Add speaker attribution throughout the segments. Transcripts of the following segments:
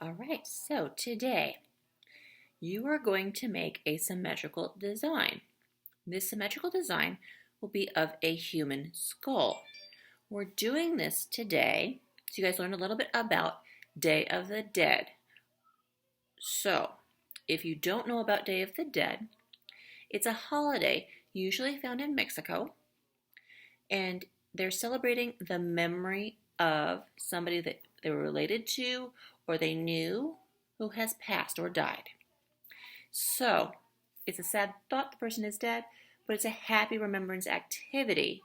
Speaker 1: All right, so today you are going to make a symmetrical design. This symmetrical design will be of a human skull. We're doing this today so you guys learn a little bit about Day of the Dead. So, if you don't know about Day of the Dead, it's a holiday usually found in Mexico, and they're celebrating the memory of somebody that they were related to or they knew who has passed or died. So, it's a sad thought the person is dead, but it's a happy remembrance activity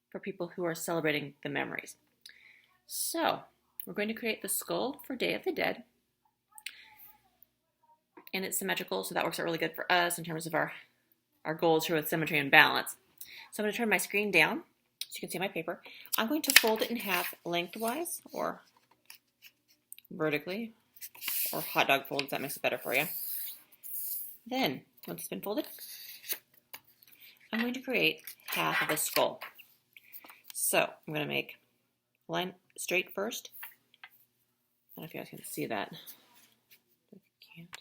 Speaker 1: for people who are celebrating the memories. So, we're going to create the skull for Day of the Dead, and it's symmetrical, so that works out really good for us in terms of our goals here with symmetry and balance. So I'm going to turn my screen down so you can see my paper. I'm going to fold it in half lengthwise or vertically, or hot dog fold if that makes it better for you. Then, once it's been folded, I'm going to create half of a skull. So I'm going to make a line straight first. I don't know if you guys can see that. I can't.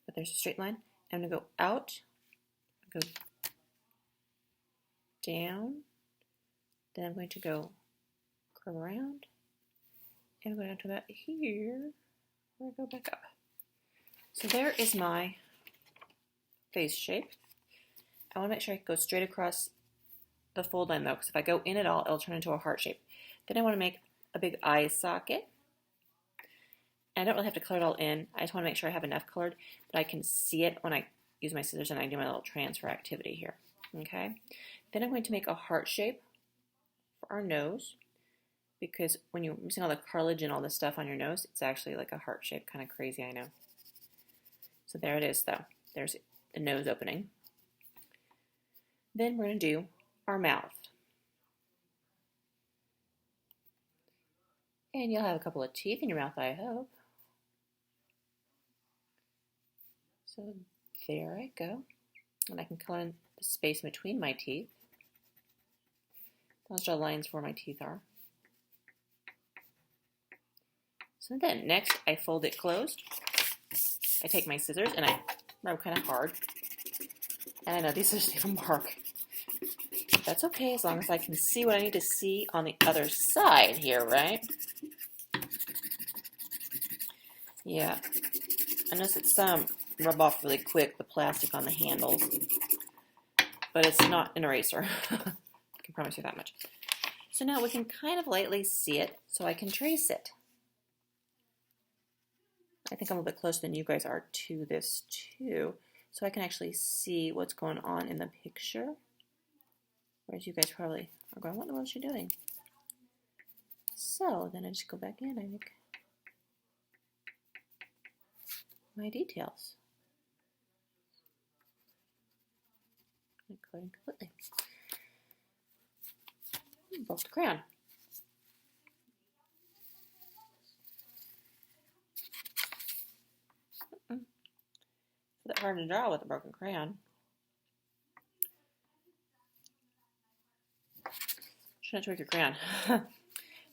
Speaker 1: But there's a straight line. I'm going to go out, go down, then I'm going to go curve around, and go down to about here, where I go back up. So there is my face shape. I want to make sure I go straight across the fold line though, because if I go in at all, it'll turn into a heart shape. Then I want to make a big eye socket. And I don't really have to color it all in. I just want to make sure I have enough colored that I can see it when I use my scissors and I do my little transfer activity here. Okay. Then I'm going to make a heart shape for our nose, because when you're missing all the cartilage and all this stuff on your nose, it's actually like a heart shape. Kind of crazy, I know. So there it is though. There's the nose opening. Then we're going to do our mouth. And you'll have a couple of teeth in your mouth, I hope. So there I go. And I can color in the space between my teeth. Those are lines where my teeth are. So then next I fold it closed. I take my scissors and I rub kind of hard. And I know these scissors leave a mark. That's okay as long as I can see what I need to see on the other side here, right? Yeah. I notice that some rub off really quick, the plastic on the handles. But it's not an eraser. I can promise you that much. So now we can kind of lightly see it, so I can trace it. I think I'm a little bit closer than you guys are to this too, so I can actually see what's going on in the picture. Whereas you guys probably are going, what in the world is she doing? So then I just go back in, I make my details. I'm coloring completely. Broke the crayon. It's a bit hard to draw with a broken crayon. Try not to break your crayon.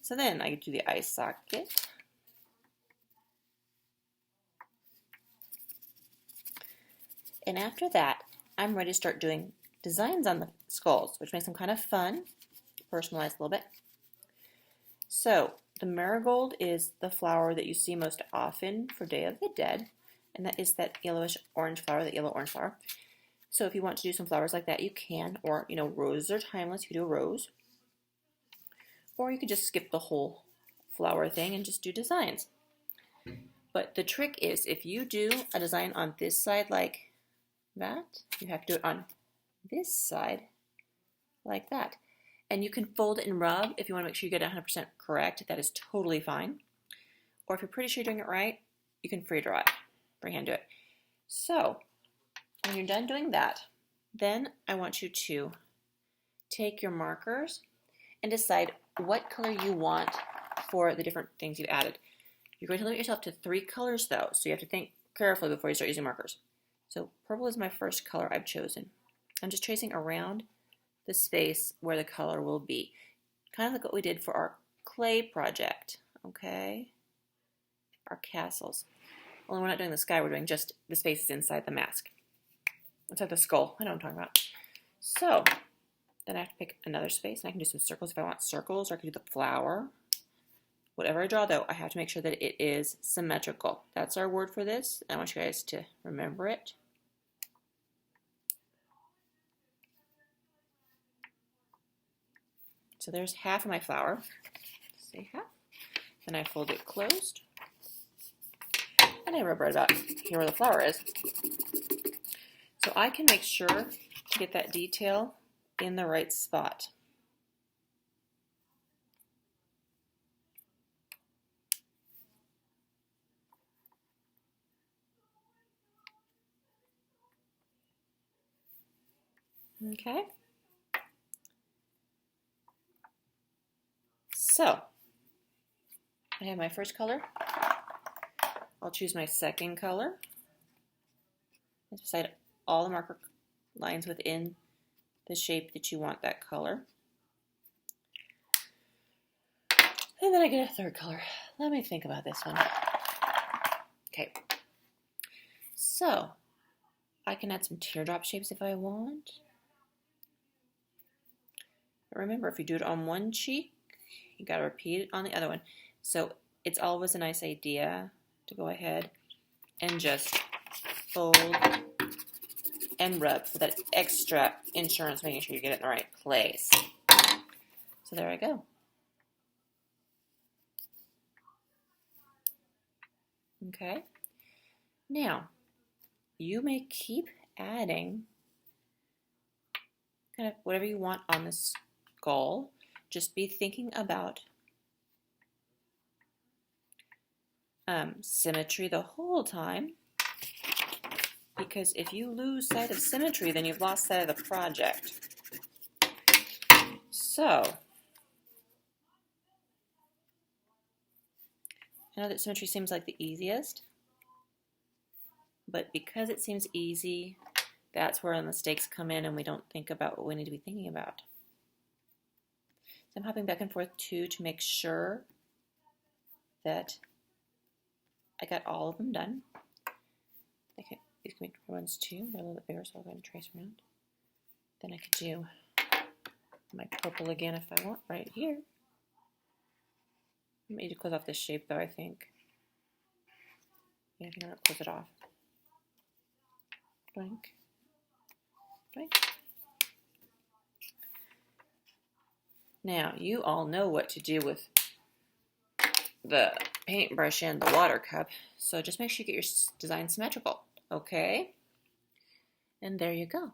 Speaker 1: So then I do the eye socket. And after that, I'm ready to start doing designs on the skulls, which makes them kind of fun, personalized a little bit. So the marigold is the flower that you see most often for Day of the Dead, and that is that yellowish orange flower, that yellow orange flower. So if you want to do some flowers like that, you can, or roses are timeless, you could do a rose. Or you could just skip the whole flower thing and just do designs. But the trick is, if you do a design on this side like that, you have to do it on this side like that. And you can fold it and rub if you want to make sure you get it 100% correct. That is totally fine. Or if you're pretty sure you're doing it right, you can free draw it, freehand do it. So when you're done doing that, then I want you to take your markers and decide what color you want for the different things you've added. You're going to limit yourself to 3 colors though, so you have to think carefully before you start using markers. So purple is my first color I've chosen. I'm just tracing around the space where the color will be. Kind of like what we did for our clay project, okay? our castles. Only we're not doing the sky, we're doing just the spaces inside the mask. Inside the skull, I know what I'm talking about. So, then I have to pick another space, and I can do some circles if I want circles, or I can do the flower. Whatever I draw, though, I have to make sure that it is symmetrical. That's our word for this. I want you guys to remember it. So there's half of my flower. Say half. Then I fold it closed. And I rub right about here where the flower is. So I can make sure to get that detail in the right spot. Okay. So I have my first color. I'll choose my second color. Beside all the marker lines within the shape that you want that color. And then I get a third color. Let me think about this one. Okay. So I can add some teardrop shapes if I want. But remember, if you do it on one cheek, you got to repeat it on the other one. So it's always a nice idea to go ahead and just fold and rub for that extra insurance, making sure you get it in the right place. So there I go. Okay. Now, you may keep adding kind of whatever you want on this skull. Just be thinking about symmetry the whole time, because if you lose sight of symmetry, then you've lost sight of the project. So, I know that symmetry seems like the easiest, but because it seems easy, that's where the mistakes come in and we don't think about what we need to be thinking about. So I'm hopping back and forth too to make sure that I got all of them done. Okay, these can be ones too. They're a little bit bigger, so I'll go ahead and trace around. Then I could do my purple again if I want right here. I need to close off this shape though, I think. Yeah, I think I'm going to close it off. Blank. Blank. Now, you all know what to do with the paintbrush and the water cup, so just make sure you get your design symmetrical, okay? And there you go.